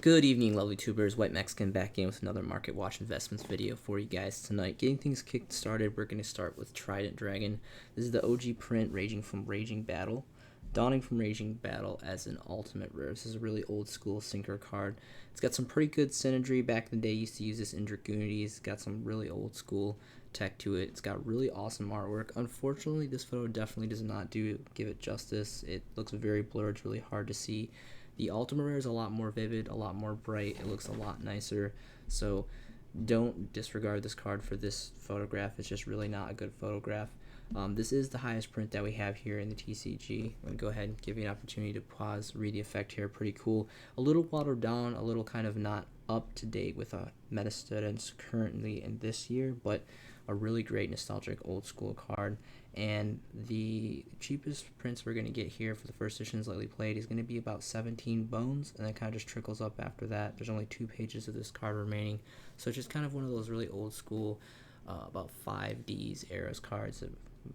Good evening, lovely tubers. White Mexican back in with another Market Watch Investments video for you guys tonight. Getting things kicked started, we're going to start with Trident Dragon. This is the OG print, Raging from Raging Battle. Dawning from Raging Battle as an ultimate rare. This is a really old school sinker card. It's got some pretty good synergy. Back in the day, used to use this in Dragunities. It's got some really old school tech to it. It's got really awesome artwork. Unfortunately, this photo definitely does not give it justice. It looks very blurred. It's really hard to see. The Ultimate Rare is a lot more vivid, a lot more bright. It looks a lot nicer. So don't disregard this card for this photograph. It's just really not a good photograph. This is the highest print that we have here in the TCG. I'm going to go ahead and give you an opportunity to pause, read the effect here. Pretty cool. A little watered down, a little kind of not up to date with meta students currently in this year, but a really great nostalgic old school card. And the cheapest prints we're going to get here for the first editions Lightly Played is going to be about 17 bones, and then kind of just trickles up after that. There's only 2 pages of this card remaining, so it's just kind of one of those really old school, about 5Ds eras cards.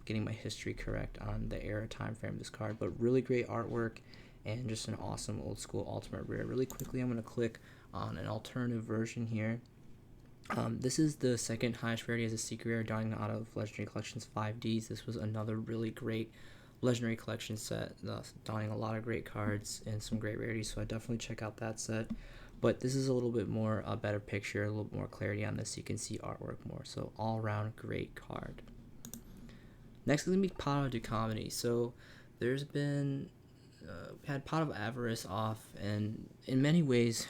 Getting my history correct on the era time frame of this card, but really great artwork and just an awesome old school ultimate rare. Really quickly, I'm going to click on an alternative version here. This is the second highest rarity as a secret rare, dawning out of Legendary Collections 5Ds. This was another really great Legendary Collection set, dawning a lot of great cards and some great rarities, so I definitely check out that set. But this is a little bit more a better picture, a little more clarity on this, so you can see artwork more. So all around great card. Next is going to be Pot of Decomedy. So there's been, we had Pot of Avarice off, and in many ways,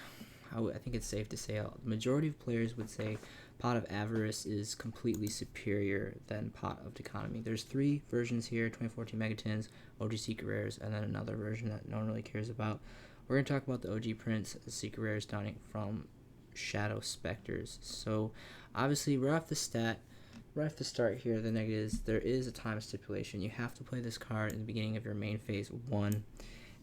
I think it's safe to say the majority of players would say Pot of Avarice is completely superior than Pot of Decomedy. There's 3 versions here, 2014 Megatins, OG Secret Rares, and then another version that no one really cares about. We're going to talk about the OG prints, the Secret Rares dawning from Shadow Specters. So obviously right off the start here, the negatives, there is a time stipulation. You have to play this card in the beginning of your main phase 1,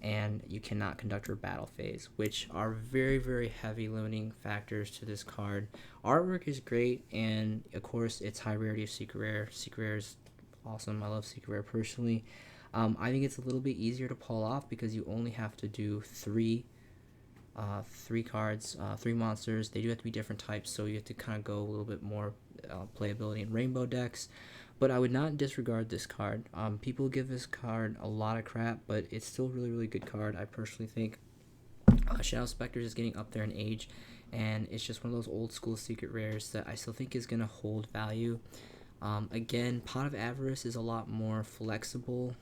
and you cannot conduct your battle phase, which are very, very heavy limiting factors to this card. Artwork is great, and of course, it's high rarity of Secret Rare. Secret Rare is awesome. I love Secret Rare personally. I think it's a little bit easier to pull off because you only have to do 3 cards, 3 monsters. They do have to be different types, so you have to kind of go a little bit more playability in rainbow decks. But I would not disregard this card. People give this card a lot of crap, but it's still a really, really good card. I personally think Shadow Specters is getting up there in age, and it's just one of those old school secret rares that I still think is going to hold value. Again, Pot of Avarice is a lot more flexible,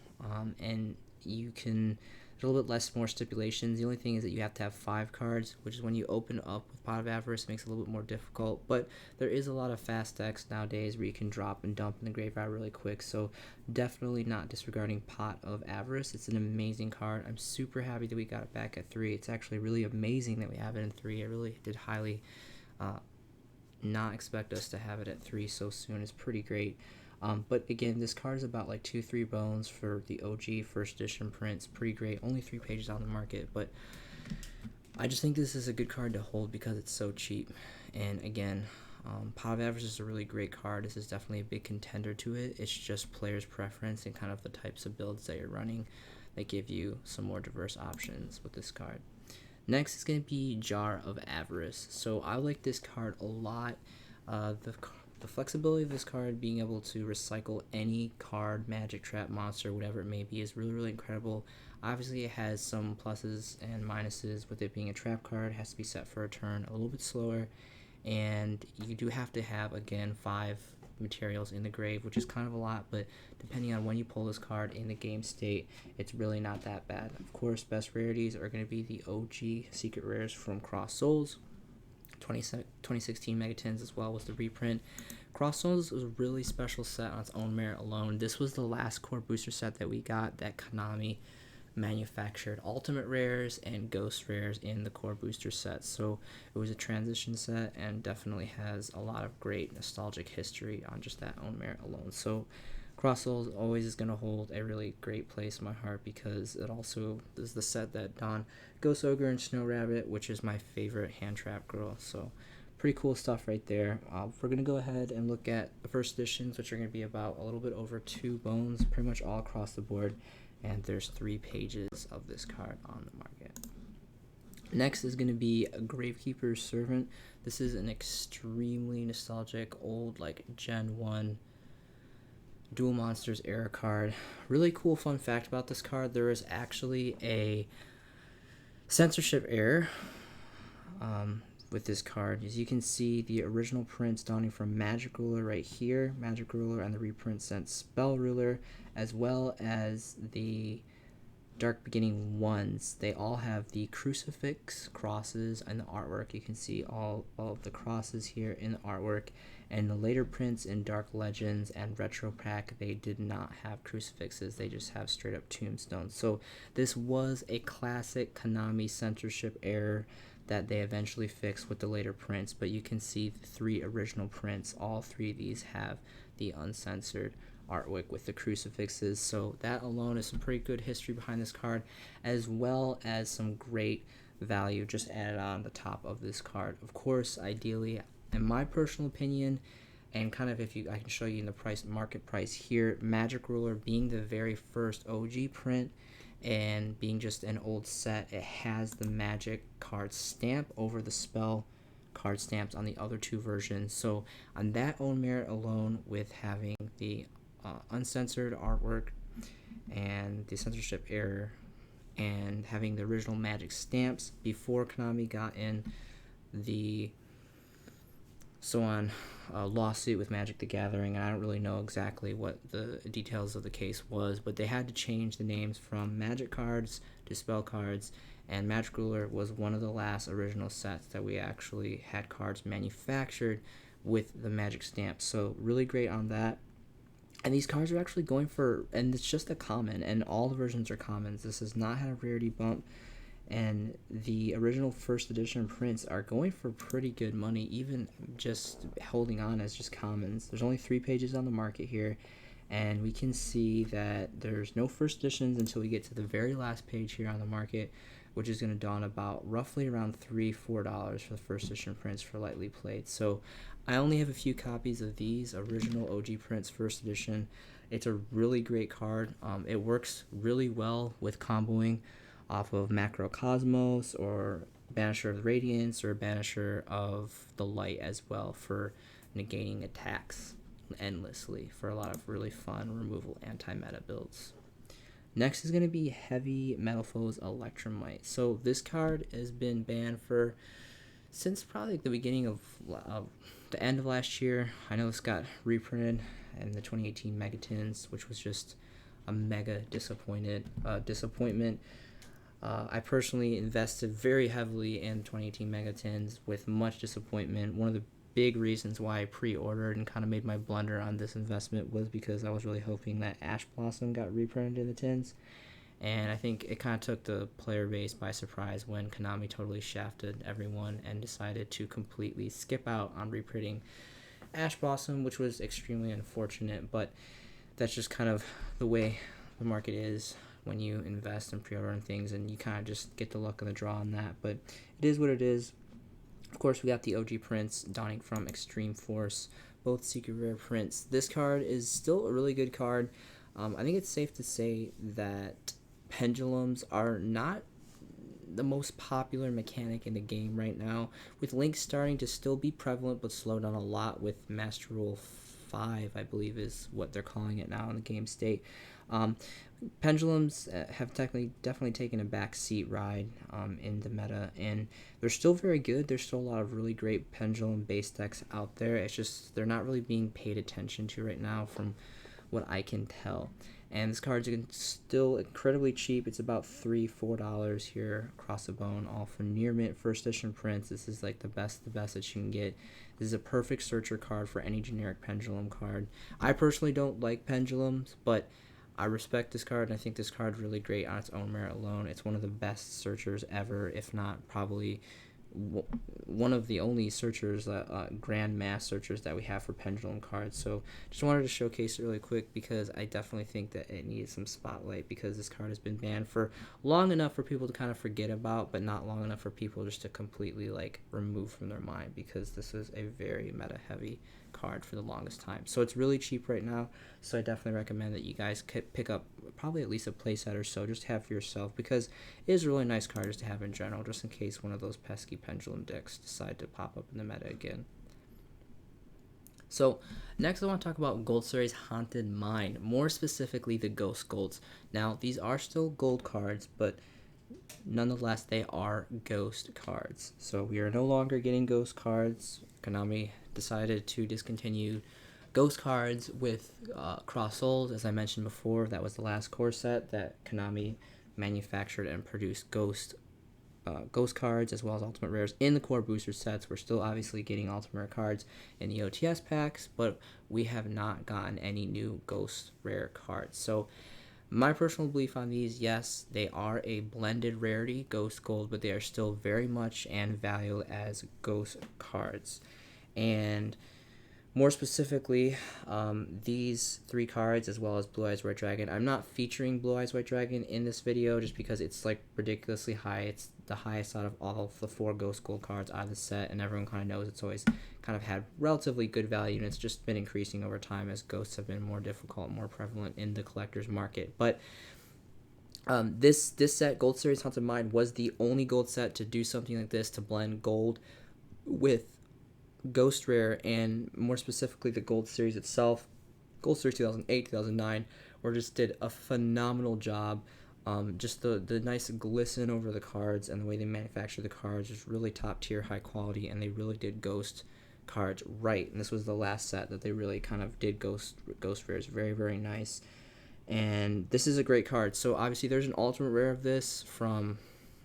and you can... There's a little bit more stipulations. The only thing is that you have to have 5 cards, which is when you open up with Pot of Avarice, it makes it a little bit more difficult. But there is a lot of fast decks nowadays where you can drop and dump in the graveyard really quick. So definitely not disregarding Pot of Avarice. It's an amazing card. I'm super happy that we got it back at 3. It's actually really amazing that we have it in 3. I really did highly not expect us to have it at 3 so soon. It's pretty great. But again, this card is about like 2-3 bones for the OG first edition prints. Pretty great. Only 3 pages on the market, but I just think this is a good card to hold because it's so cheap. And again, Pot of Avarice is a really great card. This is definitely a big contender to it. It's just players' preference and kind of the types of builds that you're running that give you some more diverse options with this card. Next is going to be Jar of Avarice. So I like this card a lot. The flexibility of this card, being able to recycle any card, magic, trap, monster, whatever it may be, is really, really incredible. Obviously, it has some pluses and minuses. With it being a trap card, it has to be set for a turn a little bit slower. And you do have to have, again, 5 materials in the grave, which is kind of a lot, but depending on when you pull this card in the game state, it's really not that bad. Of course, best rarities are going to be the OG Secret Rares from Cross Souls. 2016 Megatins as well was the reprint. Cross Souls was a really special set on its own merit alone. This was the last core booster set that we got that Konami manufactured ultimate rares and ghost rares in the core booster set. So it was a transition set and definitely has a lot of great nostalgic history on just that own merit alone. So Cross Souls always is going to hold a really great place in my heart because it also is the set that donned Ghost Ogre and Snow Rabbit, which is my favorite hand trap girl. So pretty cool stuff right there. We're going to go ahead and look at the first editions, which are going to be about a little bit over 2 bones, pretty much all across the board. And there's 3 pages of this card on the market. Next is going to be a Gravekeepers Servant. This is an extremely nostalgic old like Gen 1 Duel Monsters era card. Really cool fun fact about this card, there is actually a censorship error with this card. As you can see, the original prints dawning from Magic Ruler right here, Magic Ruler, and the reprint sent Spell Ruler, as well as the Dark Beginning ones. They all have the crucifix crosses in the artwork. You can see all of the crosses here in the artwork. And the later prints in Dark Legends and Retro Pack, they did not have crucifixes. They just have straight up tombstones. So this was a classic Konami censorship error that they eventually fixed with the later prints. But you can see the 3 original prints. All 3 of these have the uncensored artwork with the crucifixes, so that alone is some pretty good history behind this card, as well as some great value just added on the top of this card. Of course, ideally, in my personal opinion, and kind of I can show you in the market price here, Magic Ruler being the very first OG print and being just an old set, it has the Magic card stamp over the spell card stamps on the other 2 versions. So on that own merit alone, with having the uncensored artwork and the censorship error and having the original Magic stamps before Konami got in the lawsuit with Magic the Gathering, and I don't really know exactly what the details of the case was, but they had to change the names from Magic cards to spell cards, and Magic Ruler was one of the last original sets that we actually had cards manufactured with the Magic stamp. So really great on that. And these cards are actually going for, and it's just a common, and all the versions are commons. This has not had a rarity bump, and the original first edition prints are going for pretty good money, even just holding on as just commons. There's only 3 pages on the market here, and we can see that there's no first editions until we get to the very last page here on the market, which is going to dawn about roughly around $3-4 for the first edition prints for lightly played. So I only have a few copies of these original OG prints first edition. It's a really great card. It works really well with comboing off of Macrocosmos or Banisher of the Radiance or Banisher of the Light as well for negating attacks endlessly for a lot of really fun removal anti-meta builds. Next is going to be Heavy Metalfoes Electromite. So this card has been banned since probably the beginning of the end of last year. I know this got reprinted in the 2018 Megatins, which was just a mega disappointment. I personally invested very heavily in 2018 Megatins with much disappointment. One of the big reasons why I pre-ordered and kind of made my blunder on this investment was because I was really hoping that Ash Blossom got reprinted in the tins, and I think it kind of took the player base by surprise when Konami totally shafted everyone and decided to completely skip out on reprinting Ash Blossom, which was extremely unfortunate, but that's just kind of the way the market is when you invest and pre-order and things, and you kind of just get the luck of the draw on that, but it is what it is. Of course, we got the OG prints dawning from Extreme Force, both secret rare prints. This card is still a really good card. I think it's safe to say that pendulums are not the most popular mechanic in the game right now, with Link starting to still be prevalent but slowed down a lot with Master Rule 5, I believe is what they're calling it now in the game state. Pendulums have definitely taken a backseat ride in the meta, and they're still very good. There's still a lot of really great pendulum base decks out there. It's just they're not really being paid attention to right now from what I can tell. And this card's still incredibly cheap. It's about $3-4 here across the bone, all for near mint first edition prints. This is like the best that you can get. This is a perfect searcher card for any generic pendulum card. I personally don't like pendulums, but I respect this card, and I think this card is really great on its own merit alone. It's one of the best searchers ever, if not probably one of the only searchers, grand mass searchers that we have for pendulum cards. So just wanted to showcase it really quick because I definitely think that it needs some spotlight, because this card has been banned for long enough for people to kind of forget about, but not long enough for people just to completely like remove from their mind, because this is a very meta heavy card for the longest time. So it's really cheap right now. So I definitely recommend that you guys pick up probably at least a playset or so just to have for yourself, because it is a really nice card just to have in general, just in case one of those pesky pendulum decks decide to pop up in the meta again. So next I want to talk about Gold Series Haunted Mine, more specifically the Ghost Golds. Now these are still gold cards, but nonetheless they are ghost cards. So we are no longer getting ghost cards. Konami decided to discontinue ghost cards with Cross Souls. As I mentioned before, that was the last core set that Konami manufactured and produced ghost cards as well as ultimate rares in the core booster sets. We're still obviously getting ultimate rare cards in the OTS packs, but we have not gotten any new ghost rare cards. So my personal belief on these, yes, they are a blended rarity, ghost gold, but they are still very much and valued as ghost cards. And more specifically, these 3 cards, as well as Blue Eyes White Dragon. I'm not featuring Blue Eyes White Dragon in this video just because it's like ridiculously high. It's the highest out of all of the 4 Ghost Gold cards out of the set, and everyone kind of knows it's always kind of had relatively good value, and it's just been increasing over time as ghosts have been more difficult, more prevalent in the collector's market. But this set, Gold Series Haunted Mine, was the only gold set to do something like this, to blend gold with ghost rare, and more specifically the Gold Series itself. Gold Series 2008, 2009, where just did a phenomenal job. Just the nice glisten over the cards and the way they manufacture the cards is really top tier, high quality, and they really did ghost cards right. And this was the last set that they really kind of did ghost rares. Very, very nice. And this is a great card. So obviously there's an ultimate rare of this from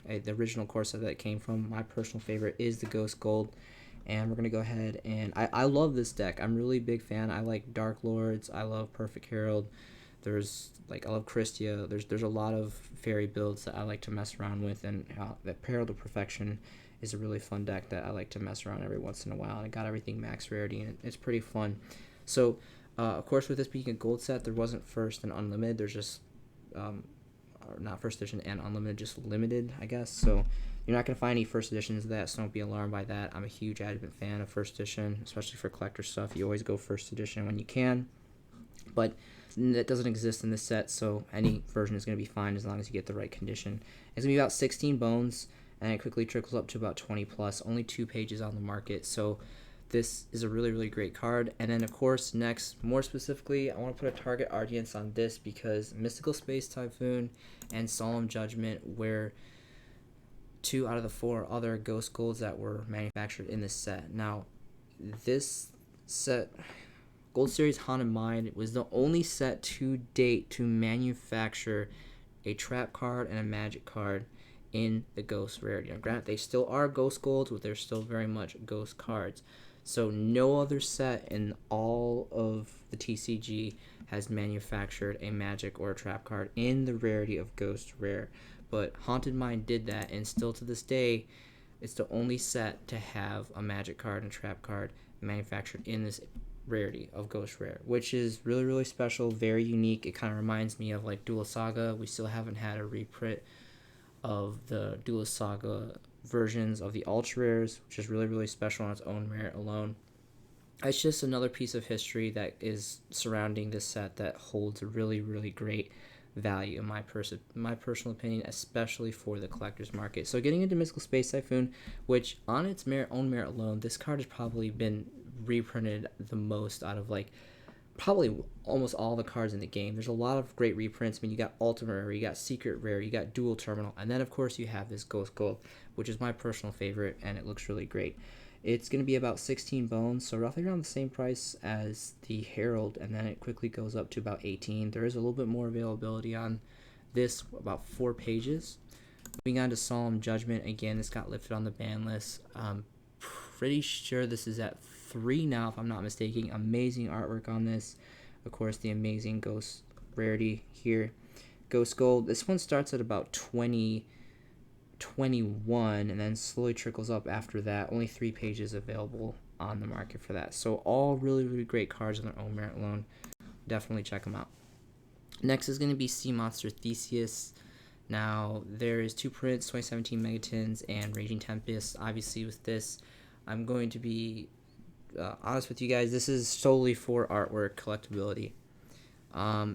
the original core set that it came from. My personal favorite is the Ghost Gold. And we're going to go ahead and I love this deck. I'm really a big fan. I like Dark Lords. I love Perfect Herald. There's I love Christia. There's a lot of fairy builds that I like to mess around with, and that Herald of Perfection is a really fun deck that I like to mess around every once in a while. And I got everything max rarity, and it's pretty fun. So of course, with this being a gold set, there wasn't first and unlimited. There's just or not first edition and unlimited, just limited, I guess. So you're not going to find any first editions of that, so don't be alarmed by that. I'm a huge adamant fan of first edition, especially for collector stuff. You always go first edition when you can. But that doesn't exist in this set, so any version is going to be fine as long as you get the right condition. It's going to be about 16 bones, and it quickly trickles up to about 20 plus. Only 2 pages on the market, so this is a really, really great card. And then, of course, next, more specifically, I want to put a target audience on this because Mystical Space Typhoon and Solemn Judgment were 2 out of the 4 other Ghost Golds that were manufactured in this set. Now, this set, Gold Series Haunted Mine, was the only set to date to manufacture a trap card and a magic card in the Ghost rarity. Now, granted, they still are Ghost Golds, but they're still very much Ghost cards. So no other set in all of the TCG has manufactured a magic or a trap card in the rarity of Ghost Rare. But Haunted Mine did that, and still to this day, it's the only set to have a magic card and trap card manufactured in this rarity of Ghost Rare, which is really, really special, very unique. It kind of reminds me of like Duelist Saga. We still haven't had a reprint of the Duelist Saga versions of the Ultra Rares, which is really, really special on its own merit alone. It's just another piece of history that is surrounding this set that holds a really, really great value in my personal opinion, especially for the collector's market. So getting into Mystical Space Typhoon, which on its own merit alone, this card has probably been reprinted the most out of probably almost all the cards in the game. There's a lot of great reprints. I mean, you got Ultimate Rare, you got Secret Rare, you got Dual Terminal, and then of course you have this Ghost Gold, which is my personal favorite, and it looks really great. It's going to be about 16 bones, so roughly around the same price as the Herald, and then it quickly goes up to about 18. There is a little bit more availability on this, about 4 pages. Moving on to Solemn Judgment, again, this got lifted on the ban list. Pretty sure this is at 3 now, if I'm not mistaken. Amazing artwork on this. Of course, the amazing Ghost rarity here. Ghost Gold, this one starts at about 21 and then slowly trickles up after that. Only 3 pages available on the market for that. So all really, really great cards on their own merit alone. Definitely check them out. Next is going to be Sea Monster Theseus. Now, there is 2 prints, 2017 Megatons and Raging Tempest. Obviously, with this, I'm going to be honest with you guys, this is solely for artwork collectability.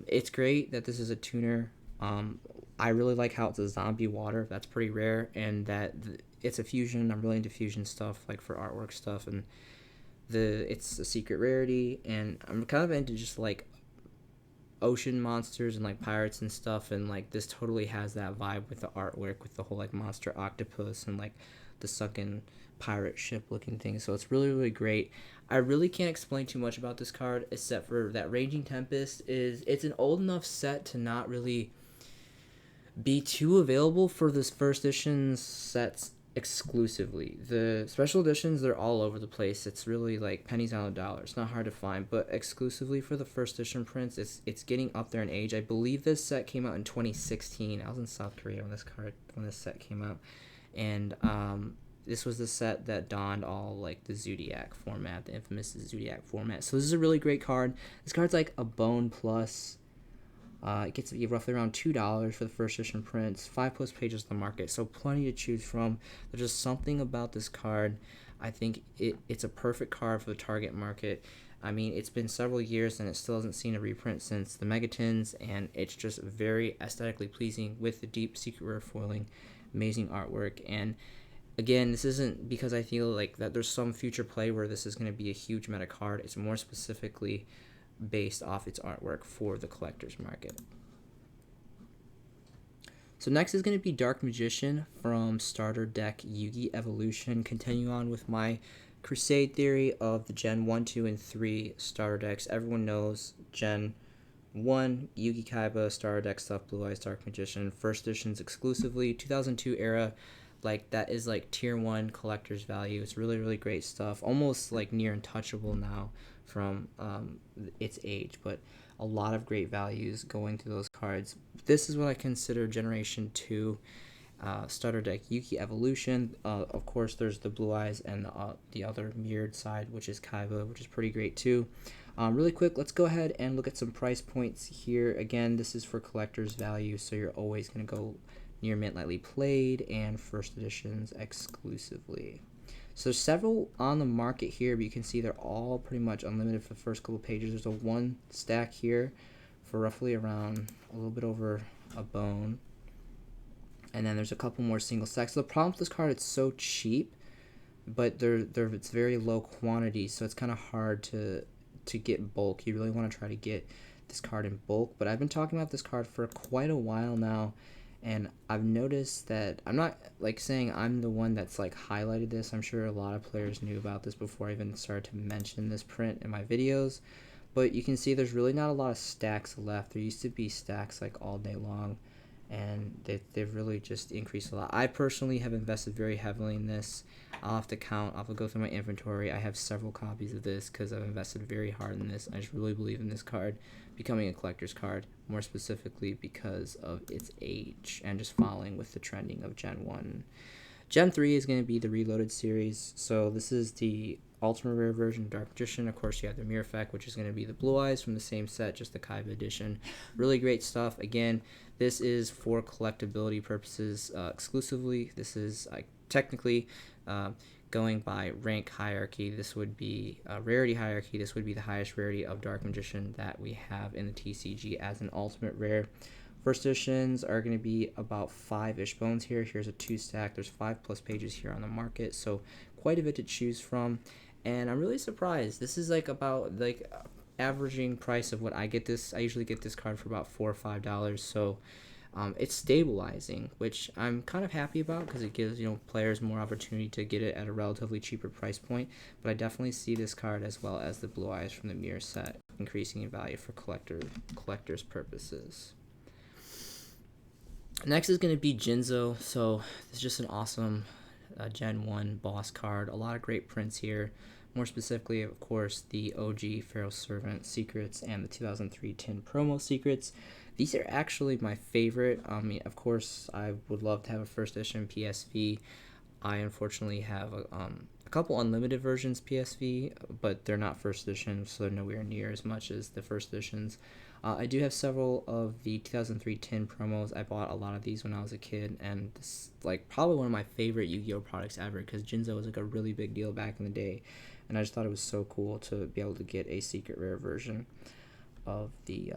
It's great that this is a tuner. I really like how it's a zombie water. That's pretty rare, and that it's a fusion. I'm really into fusion stuff, like for artwork stuff, and it's a secret rarity, and I'm kind of into just like ocean monsters and like pirates and stuff, and like this totally has that vibe with the artwork, with the whole like monster octopus and like the sunken pirate ship looking thing. So it's really, really great. I really can't explain too much about this card except for that Raging Tempest it's an old enough set to not really be too available for this first edition sets exclusively. The special editions, they're all over the place. It's really like pennies on the dollar. It's not hard to find, but exclusively for the first edition prints, it's getting up there in age. I believe this set came out in 2016. I was in South Korea when this set came out, and this was the set that donned all like the Zodiac format, the infamous Zodiac format. So this is a really great card. This card's like a bone plus. It gets to be roughly around $2 for the first edition prints, 5+ pages on the market, so plenty to choose from. There's just something about this card. I think it's a perfect card for the target market. I mean, it's been several years and it still hasn't seen a reprint since the Megatins, and it's just very aesthetically pleasing with the deep secret rare foiling, amazing artwork. And again, this isn't because I feel like that there's some future play where this is going to be a huge meta card. It's more specifically based off its artwork for the collector's market. So next is going to be Dark Magician from Starter Deck Yugi Evolution. Continue on with my Crusade theory of the Gen 1, 2, and 3 starter decks. Everyone knows Gen 1, Yugi Kaiba, starter deck stuff, Blue Eyes Dark Magician. First editions exclusively, 2002 era. Like, that is like tier 1 collector's value. It's really, really great stuff. Almost like near untouchable now from its age, but a lot of great values going to those cards. This is what I consider Generation 2 starter deck Yugi Evolution. Of course, there's the Blue Eyes and the other mirrored side, which is Kaiba, which is pretty great too. Really quick, let's go ahead and look at some price points here. Again, this is for collector's value, so you're always going to go near mint lightly played and first editions exclusively. So several on the market here, but you can see they're all pretty much unlimited for the first couple pages. There's a one stack here for roughly around a little bit over a bone. And then there's a couple more single stacks. So the problem with this card, it's so cheap, but it's very low quantity, so it's kind of hard to get bulk. You really want to try to get this card in bulk. But I've been talking about this card for quite a while now, and I've noticed that I'm not like saying I'm the one that's like highlighted this. I'm sure a lot of players knew about this before I even started to mention this print in my videos. But you can see there's really not a lot of stacks left. There used to be stacks like all day long, and they've really just increased a lot. I personally have invested very heavily in this. I'll have to count. I'll go through my inventory. I have several copies of this because I've invested very hard in this. I just really believe in this card becoming a collector's card, more specifically because of its age and just following with the trending of Gen 1. Gen 3 is going to be the Reloaded series, so this is the Ultimate Rare version of Dark Magician. Of course, you have the Mirror Effect, which is going to be the Blue Eyes from the same set, just the Kaiba edition. Really great stuff. Again, this is for collectability purposes exclusively. This is technically going by rank hierarchy. This would be rarity hierarchy. This would be the highest rarity of Dark Magician that we have in the TCG as an ultimate rare. First editions are going to be about 5-ish bones here. Here's a 2-stack. There's 5+ pages here on the market, so quite a bit to choose from. And I'm really surprised. This is like about like averaging price of what I get this. I usually get this card for about $4 or $5. So it's stabilizing, which I'm kind of happy about because it gives players more opportunity to get it at a relatively cheaper price point. But I definitely see this card as well as the Blue Eyes from the Mirror set increasing in value for collectors purposes. Next is going to be Jinzo. So this is just an awesome Gen 1 boss card. A lot of great prints here. More specifically, of course, the OG Pharaoh's Servant secrets and the 2003 Tin promo secrets. These are actually my favorite. I mean, of course, I would love to have a first edition PSV. I unfortunately have a couple unlimited versions PSV, but they're not first edition, so they're nowhere near as much as the first editions. I do have several of the 2003 tin promos. I bought a lot of these when I was a kid, and this like probably one of my favorite Yu-Gi-Oh products ever, because Jinzo was like a really big deal back in the day, and I just thought it was so cool to be able to get a secret rare version of the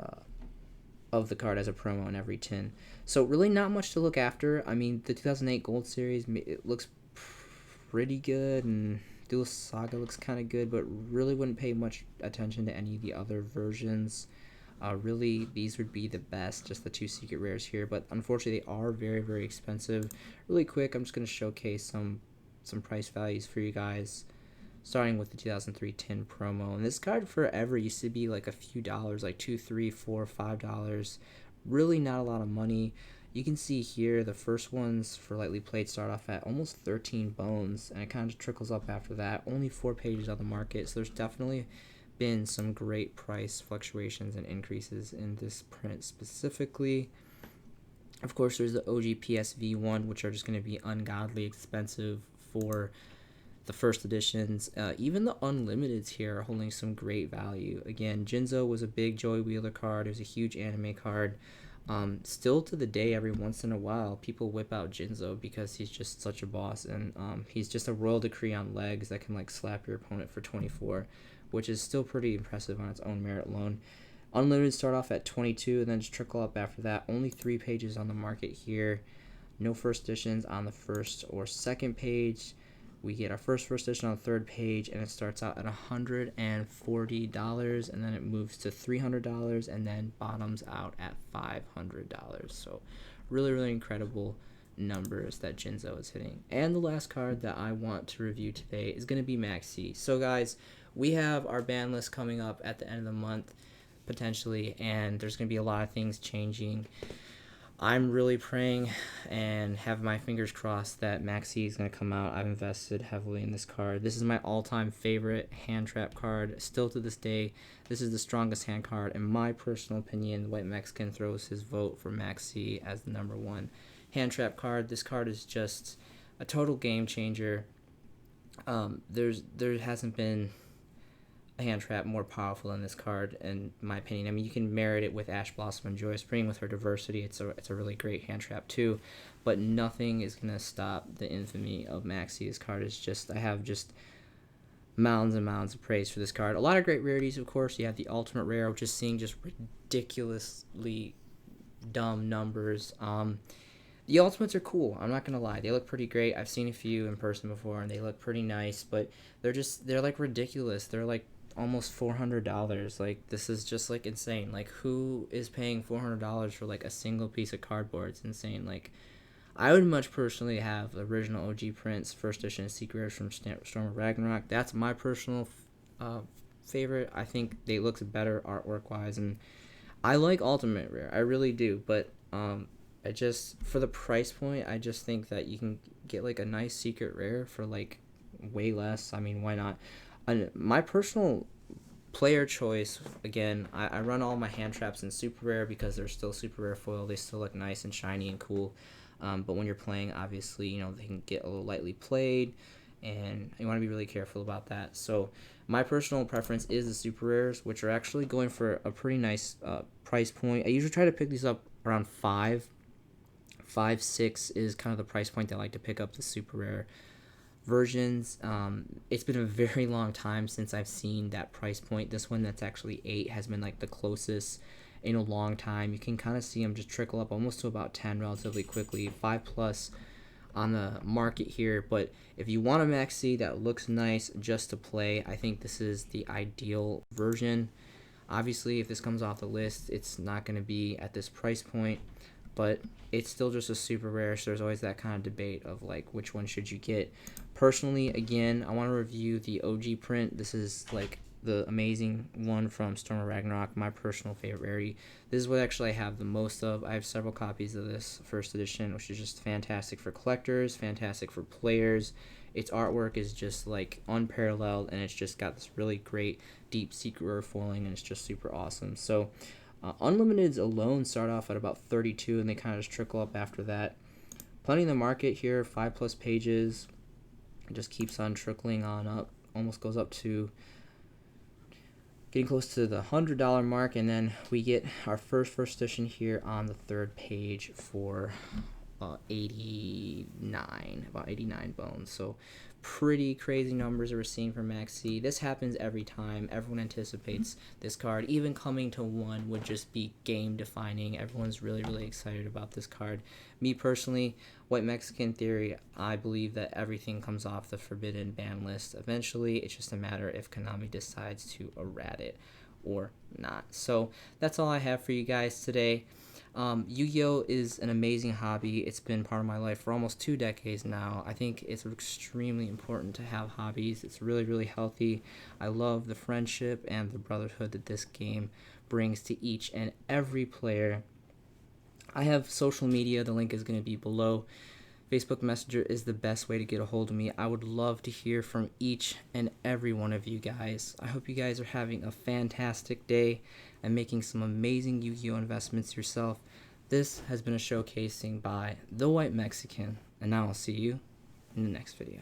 card as a promo in every tin. So really not much to look after. I mean, the 2008 Gold Series, it looks pretty good, and Duel Saga looks kind of good, but really wouldn't pay much attention to any of the other versions. Really, these would be the best, just the two secret rares here, but unfortunately they are very, very expensive. Really quick, I'm just going to showcase some price values for you guys, starting with the 2003 tin promo. And this card forever used to be like a few dollars, like $2, $3, $4, $5. Really not a lot of money. You can see here the first ones for lightly played start off at almost 13 bones, and it kind of trickles up after that. Only 4 pages on the market, so there's definitely been some great price fluctuations and increases in this print specifically. Of course, there's the OG PSV one, which are just going to be ungodly expensive for the first editions. Even the Unlimiteds here are holding some great value. Again, Jinzo was a big Joey Wheeler card. It was a huge anime card. Still to the day, every once in a while, people whip out Jinzo because he's just such a boss, and he's just a royal decree on legs that can like slap your opponent for 24, which is still pretty impressive on its own merit alone. Unlimited start off at 22 and then just trickle up after that. Only 3 pages on the market here. No first editions on the first or second page. We get our first edition on the third page, and it starts out at $140, and then it moves to $300, and then bottoms out at $500. So really, really incredible numbers that Jinzo is hitting. And the last card that I want to review today is going to be Maxi. So guys, we have our ban list coming up at the end of the month, potentially, and there's going to be a lot of things changing. I'm really praying and have my fingers crossed that Maxi is going to come out. I've invested heavily in this card. This is my all-time favorite hand trap card. Still to this day, this is the strongest hand card. In my personal opinion, the White Mexican throws his vote for Maxi as the number 1 hand trap card. This card is just a total game changer. There hasn't been a hand trap more powerful than this card, in my opinion. I mean, you can merit it with Ash Blossom and Joyous Spring with her diversity. It's a really great hand trap too, but nothing is gonna stop the infamy of Maxi. This card is just, I have just mounds and mounds of praise for this card. A lot of great rarities, of course. You have the ultimate rare, which is seeing just ridiculously dumb numbers. The ultimates are cool, I'm not gonna lie. They look pretty great. I've seen a few in person before, and they look pretty nice, but they're like ridiculous. They're like almost $400. Like, this is just like insane. Like, who is paying $400 for like a single piece of cardboard? It's insane. Like, I would much personally have the original OG prints, first edition secret rares from Storm of Ragnarok. That's my personal favorite. I think they look better artwork wise, and I like ultimate rare, I really do, but I just, for the price point, I just think that you can get like a nice secret rare for like way less. I mean, why not? My personal player choice, again, I run all my hand traps in super rare because they're still super rare foil. They still look nice and shiny and cool. But when you're playing, obviously, you know, they can get a little lightly played, and you want to be really careful about that. So my personal preference is the super rares, which are actually going for a pretty nice price point. I usually try to pick these up around 5, 6 is kind of the price point that I like to pick up the super rare versions. It's been a very long time since I've seen that price point. This one that's actually 8 has been like the closest in a long time. You can kind of see them just trickle up almost to about 10 relatively quickly, 5 plus on the market here. But if you want a Maxi that looks nice just to play, I think this is the ideal version. Obviously, if this comes off the list, it's not going to be at this price point, but it's still just a super rare, so there's always that kind of debate of like which one should you get. Personally, again, I want to review the OG print. This is like the amazing one from Storm of Ragnarok, my personal favorite rarity. This is what actually I have the most of. I have several copies of this first edition, which is just fantastic for collectors, fantastic for players. Its artwork is just like unparalleled, and it's just got this really great deep secret rare foiling, and it's just super awesome. So Unlimiteds alone start off at about 32, and they kind of just trickle up after that. Plenty in the market here, 5 plus pages. It just keeps on trickling on up. Almost goes up to Getting close to the $100 mark, and then we get our first edition here on the third page for 89, about 89 bones. So pretty crazy numbers that we're seeing for Maxi. This happens every time. Everyone anticipates this card. Even coming to 1 would just be game defining. Everyone's really excited about this card. Me personally, White Mexican theory, I believe that everything comes off the forbidden ban list eventually. It's just a matter if Konami decides to errat it or not. So that's all I have for you guys today. Yu-Gi-Oh! Is an amazing hobby. It's been part of my life for almost 2 decades now. I think it's extremely important to have hobbies. It's really healthy. I love the friendship and the brotherhood that this game brings to each and every player. I have social media. The link is going to be below. Facebook Messenger is the best way to get a hold of me. I would love to hear from each and every one of you guys. I hope you guys are having a fantastic day and making some amazing Yu-Gi-Oh! Investments yourself. This has been a showcasing by The White Mexican, and now I'll see you in the next video.